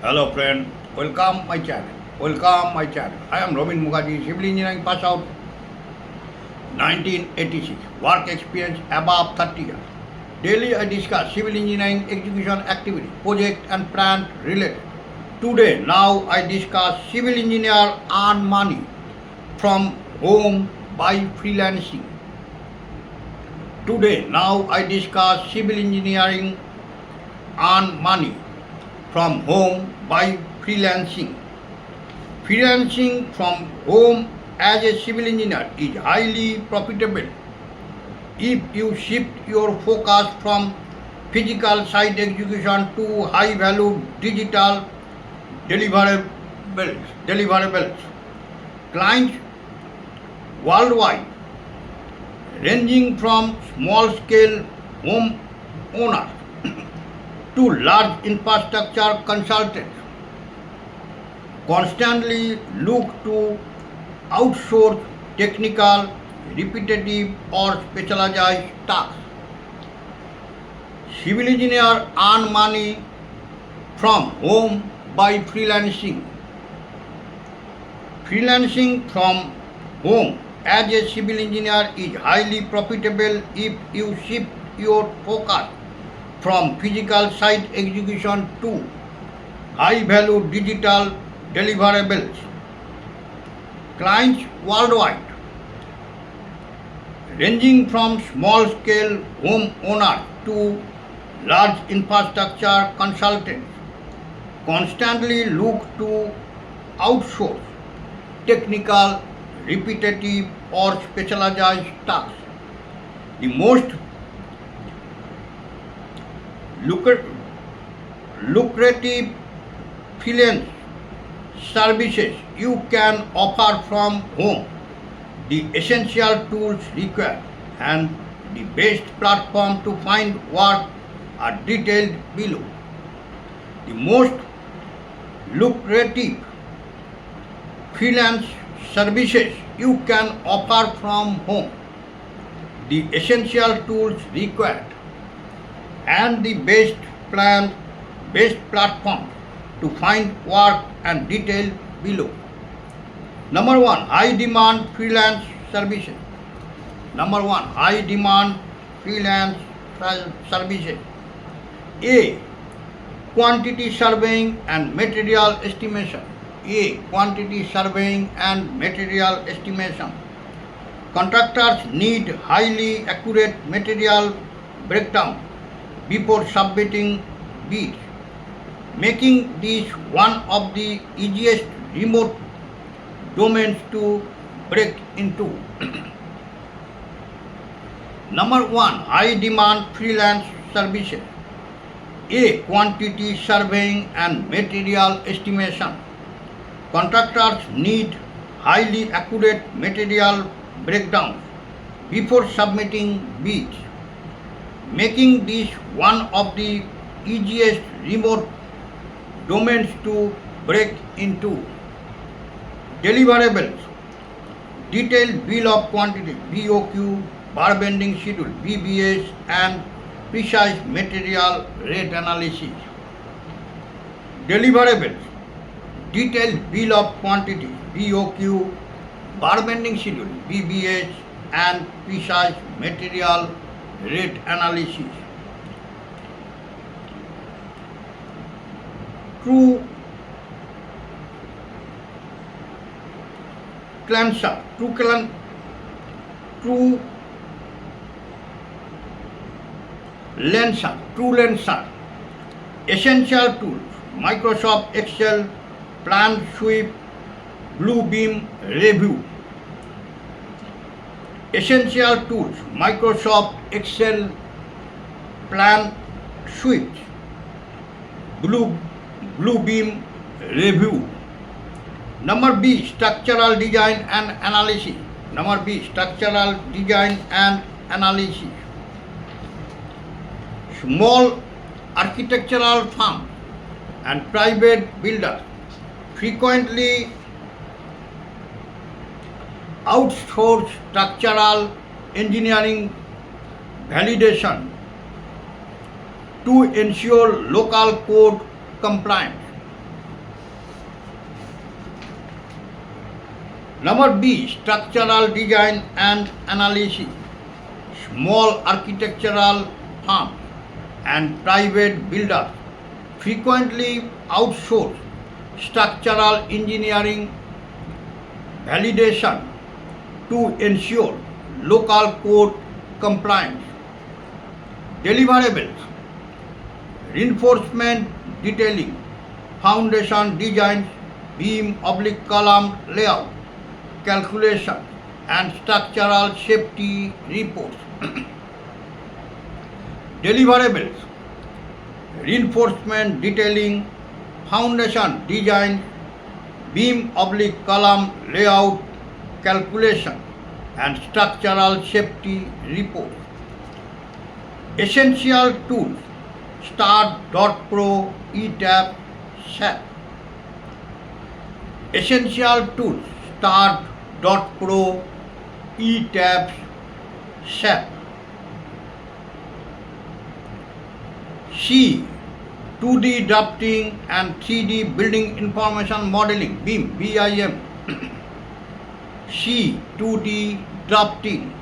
Hello friend, welcome my channel. Welcome my channel. I am Robin Mukherjee, civil engineering pass out 1986. Work experience above 30 years. Daily I discuss civil engineering execution activity, project and plan related. Today, now I discuss civil engineer earn money from home by freelancing. Today, now I discuss civil engineering earn money from home by freelancing. Freelancing from home as a civil engineer is highly profitable if you shift your focus from physical site execution to high value digital deliverables. Clients worldwide ranging from small scale home owners to large infrastructure consultants constantly look to outsource technical, repetitive or specialized tasks. Civil engineers earn money from home by freelancing. Freelancing from home as a civil engineer is highly profitable if you shift your focus from physical site execution to high value digital deliverables. Clients worldwide ranging from small scale home owners to large infrastructure consultants constantly look to outsource technical, repetitive or specialized tasks. The most lucrative freelance services you can offer from home, the essential tools required and the best platform to find work are detailed below. The most lucrative freelance services you can offer from home, the essential tools required and the best platform to find work and detail below. Number one, high demand freelance services. Number one, high demand freelance services. A. Quantity surveying and material estimation. A. Quantity surveying and material estimation. Contractors need highly accurate material breakdown before submitting bids, making this one of the easiest remote domains to break into. Number one, high demand freelance services. A. Quantity surveying and material estimation. Contractors need highly accurate material breakdowns before submitting bids, making this one of the easiest remote domains to break into. Deliverables, detailed bill of quantity BOQ, bar bending schedule BBS and precise material rate analysis. Deliverables, detailed bill of quantity BOQ, bar bending schedule BBS and precise material rate analysis. True Lancer, essential tools, Microsoft Excel, Plan Sweep, Bluebeam Review. Essential tools, Microsoft Excel, Plan Sweep, Bluebeam Review. Number B, structural design and analysis. Number B, structural design and analysis. Small architectural firms and private builders frequently outsource structural engineering validation to ensure local code compliance. Number B, structural design and analysis. Small architectural firms and private builders frequently outsource structural engineering validation to ensure local code compliance. Deliverables: reinforcement detailing, foundation designs, beam oblique column layout, calculation, and structural safety reports. Deliverables: reinforcement detailing, foundation design, beam oblique column layout, calculation, and structural safety reports. Essential tools: Start.Pro, ETAP, SAP. Essential tools: Start.Pro, ETAP, SAP. C. 2D drafting and 3D building information modeling, BIM. C. 2D drafting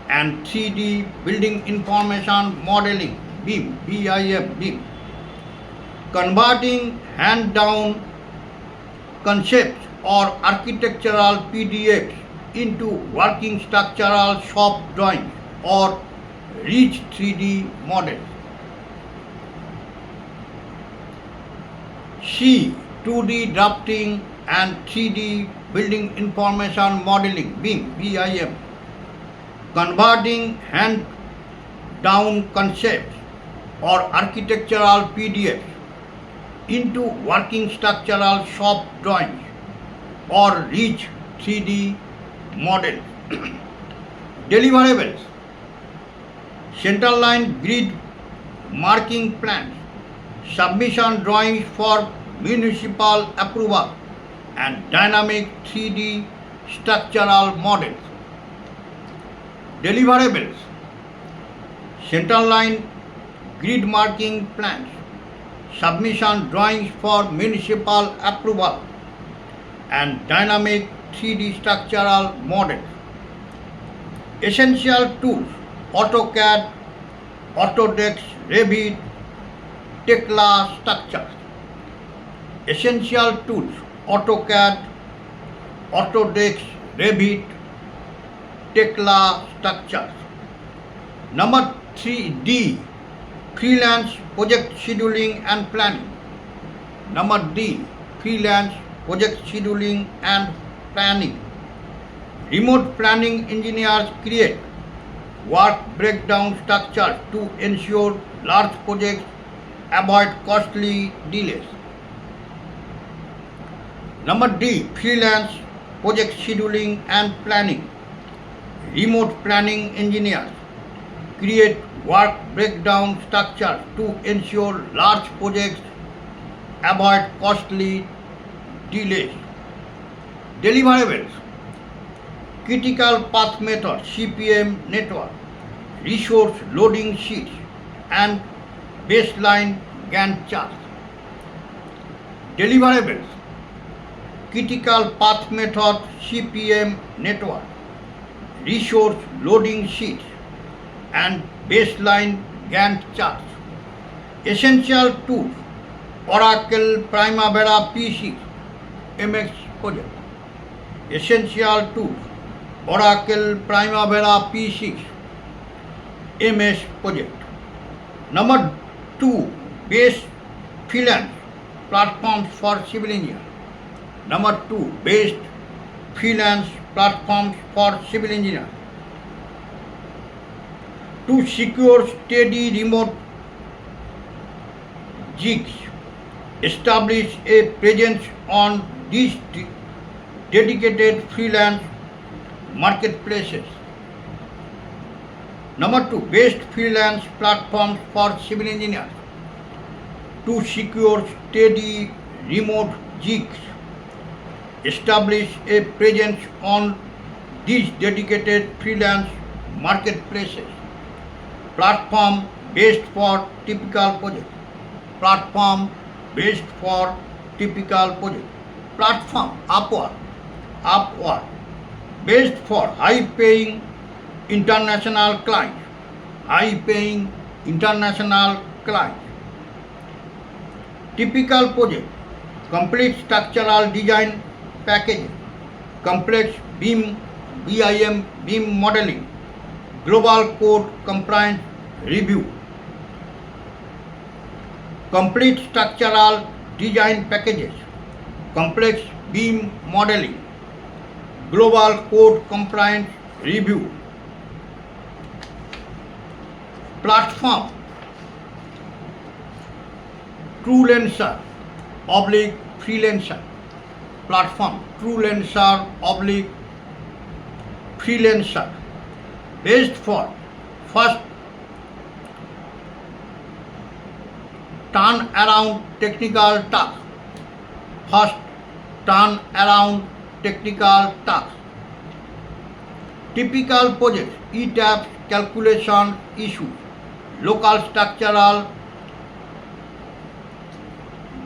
and 3D building information modeling, BIM. Converting hand-down concepts or architectural PDFs into working structural shop drawings or rich 3D models. C. 2D drafting and 3D building information modeling, BIM. Converting hand-down concepts or architectural PDFs into working structural shop drawings or rich 3D models. Deliverables: centerline grid marking plans, submission drawings for municipal approval, and dynamic 3D structural models. Deliverables: centerline grid marking plans, submission drawings for municipal approval, and dynamic 3D structural models. Essential tools: AutoCAD, Autodesk, Revit, Tekla structures. Essential tools: AutoCAD, Autodesk, Revit, Tekla structures. Number 3D, freelance project scheduling and planning. Number D, freelance project scheduling and planning. Remote planning engineers create work breakdown structures to ensure large projects avoid costly delays. Number D, freelance project scheduling and planning. Remote planning engineers create work breakdown structures to ensure large projects avoid costly delays. Deliverables: critical path method, CPM network, resource loading sheets, and baseline Gantt chart. Deliverables: critical path method, CPM network, resource loading sheets, and baseline Gantt charts. Essential tools: Oracle Primavera P6, MX project. Essential tools: Oracle Primavera P6, MS project. Number 2, best freelance platforms for civil engineers. Number 2, best freelance platforms for civil engineers. To secure steady remote gigs, establish a presence on these dedicated freelance marketplaces. Number 2, best freelance platforms for civil engineers. To secure steady remote gigs, establish a presence on these dedicated freelance marketplaces. Platform based for typical project. Platform based for typical project. Platform: Upwork, best for high-paying international clients. High-paying international clients. Typical project: complete structural design package, complex BIM modeling, global code compliance review. Complete structural design packages, complex BIM modeling, global code compliance review. Platform: Freelancer / freelancer. Platform: Freelancer / freelancer. Best for first turn around technical tasks. First turn around technical tasks. Typical projects: ETAP calculation issues, local structural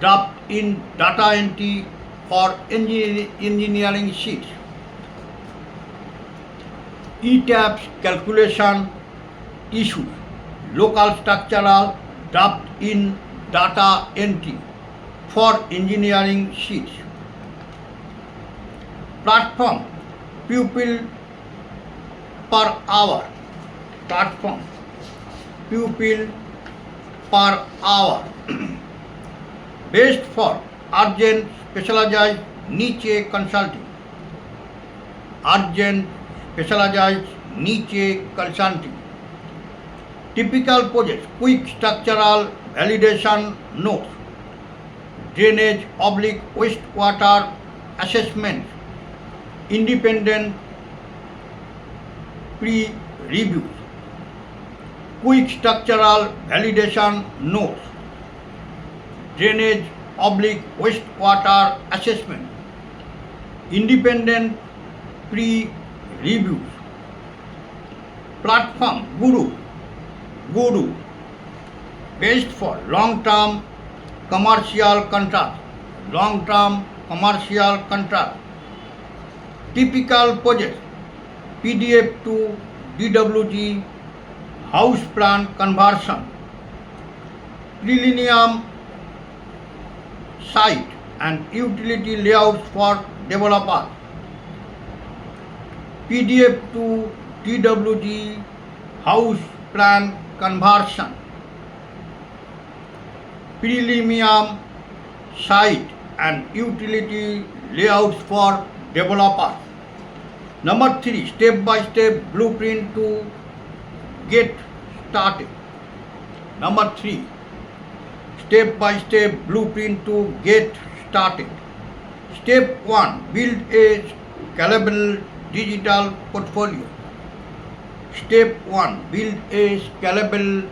draft in data entry for engineering sheets. ETAP calculation issues, local structural draft in data entry for engineering sheets. Platform: pupil per hour. Platform: pupil per hour. Best for urgent specialized niche consulting. Urgent specialized niche consulting. Typical projects: quick structural validation notes, drainage / wastewater assessments, independent pre-reviews. Quick structural validation notes, drainage / wastewater assessment, independent pre-reviews. Platform: Guru. Best for long-term commercial contracts. Long-term commercial contracts. Typical projects: PDF to DWG house plan conversion, Freelance site and utility layouts for developers. PDF to DWG house plan conversion, Freelance site and utility layouts for developers. Number 3, step-by-step blueprint to get started. Number 3, step-by-step blueprint to get started. Step 1, build a scalable digital portfolio. Step 1, build a scalable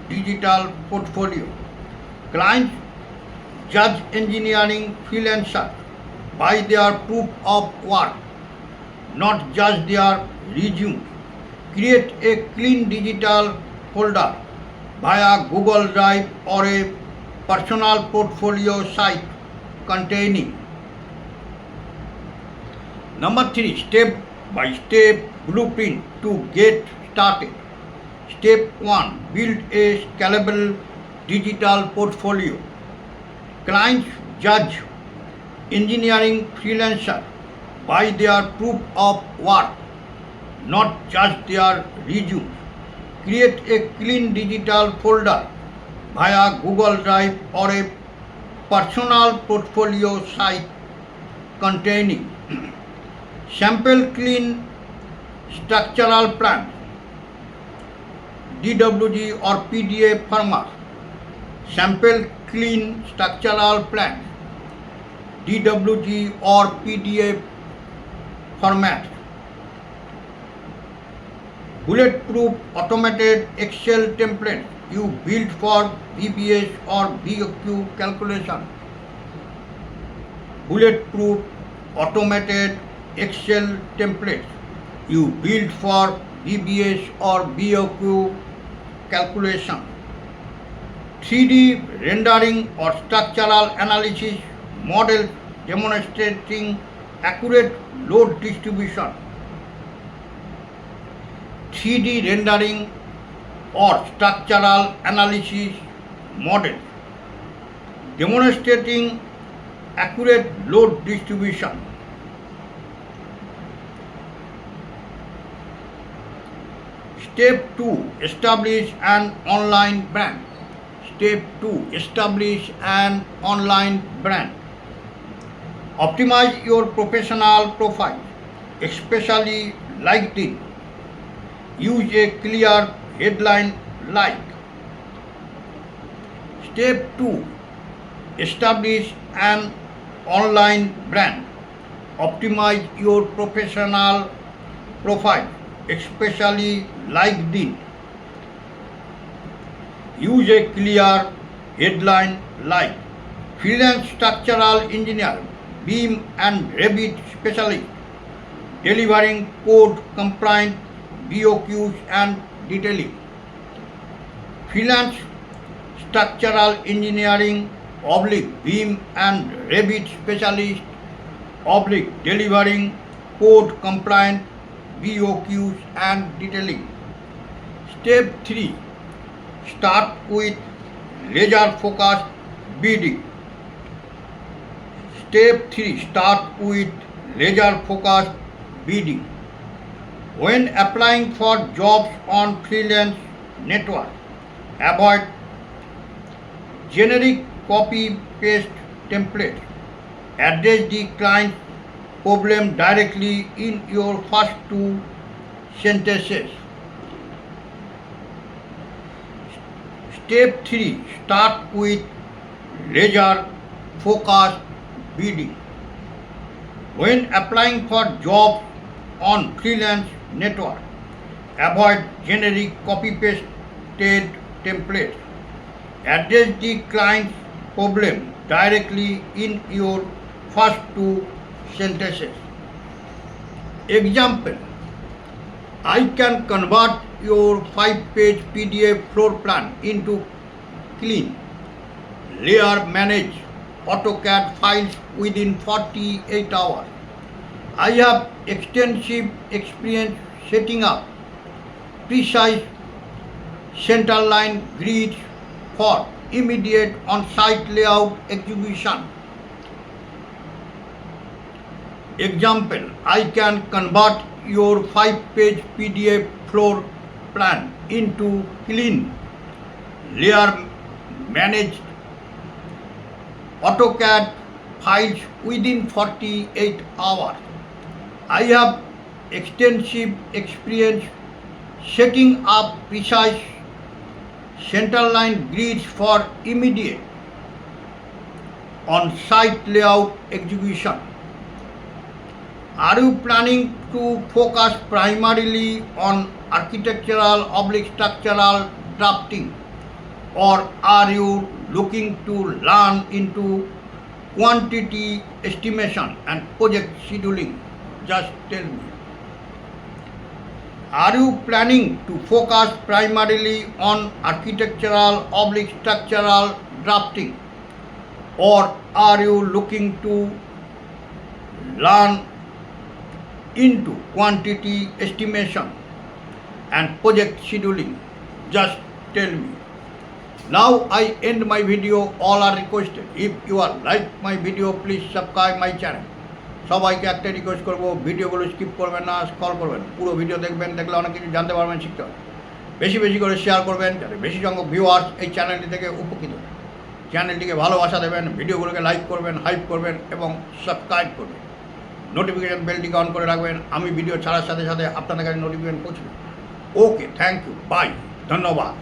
digital portfolio. Clients judge engineering freelancers by their proof of work, not just their resume. Create a clean digital folder via Google Drive or a personal portfolio site containing. Number 3, step-by-step blueprint to get started. Step 1, build a scalable digital portfolio. Clients judge engineering freelancers by their proof of work, not just their resume. Create a clean digital folder via Google Drive or a personal portfolio site containing sample clean structural plans, DWG or PDF format. Sample clean structural plans, DWG or PDF format. Bulletproof automated Excel templates you build for VBS or BOQ calculation. Bulletproof automated Excel templates you build for VBS or BOQ calculation. 3D rendering or structural analysis models demonstrating accurate load distribution 3D rendering or structural analysis model demonstrating accurate load distribution. Step 2. Establish an online brand. Step 2. Establish an online brand. Optimize your professional profile, especially LinkedIn. Use a clear headline like. Step 2. Establish an online brand. Optimize your professional profile, especially LinkedIn. Use a clear headline like freelance structural engineer, BIM and Revit specialist, delivering code compliant BOQs and detailing. Freelance structural engineering /BIM and Revit specialist delivering code compliant BOQs and detailing. Step 3. Start with laser focused bidding. Step 3. Start with laser focused bidding. When applying for jobs on freelance network, avoid generic copy-paste templates. Address the client problem directly in your first 2 sentences. Step 3. Start with laser-focused bidding. When applying for jobs on freelance network, avoid generic copy-pasted templates. Address the client's problem directly in your first 2 sentences. Example: I can convert your 5-page PDF floor plan into clean, layer managed AutoCAD files within 48 hours. I have extensive experience setting up precise centerline grids for immediate on-site layout execution. Example: I can convert your 5-page PDF floor plan into clean, layer managed AutoCAD files within 48 hours. I have extensive experience setting up precise centerline grids for immediate on-site layout execution. Are you planning to focus primarily on architectural/structural drafting, or are you looking to learn into quantity estimation and project scheduling? Just tell me. Are you planning to focus primarily on architectural/structural drafting, or are you looking to learn into quantity estimation and project scheduling? Just tell me. Now I end my video. All are requested. If you are like my video, please subscribe my channel. সবাইকে একটা request করবো, ভিডিওগুলো skip করবেন না, scroll করবেন, পুরো video দেখবেন, দেখলে অনেক কিছু জানতে পারবেন, শিখতে পারবেন। বেশি বেশি করে শেয়ার করবেন যাতে বেশি সংখ্যক ভিউয়ার্স এই চ্যানেলটি থেকে উপকৃত হয়। চ্যানেলটিকে ভালোবাসা দেবেন, ভিডিওগুলোকে লাইক করবেন, হাইপ করবেন এবং সাবস্ক্রাইব করবেন। নোটিফিকেশন বেলটিকে অন করে রাখবেন, আমি ভিডিও ছাড়ার সাথে সাথে আপনাদের কাছে নোটিফিকেশন পৌঁছবে। ওকে, থ্যাংক ইউ, বাই, ধন্যবাদ।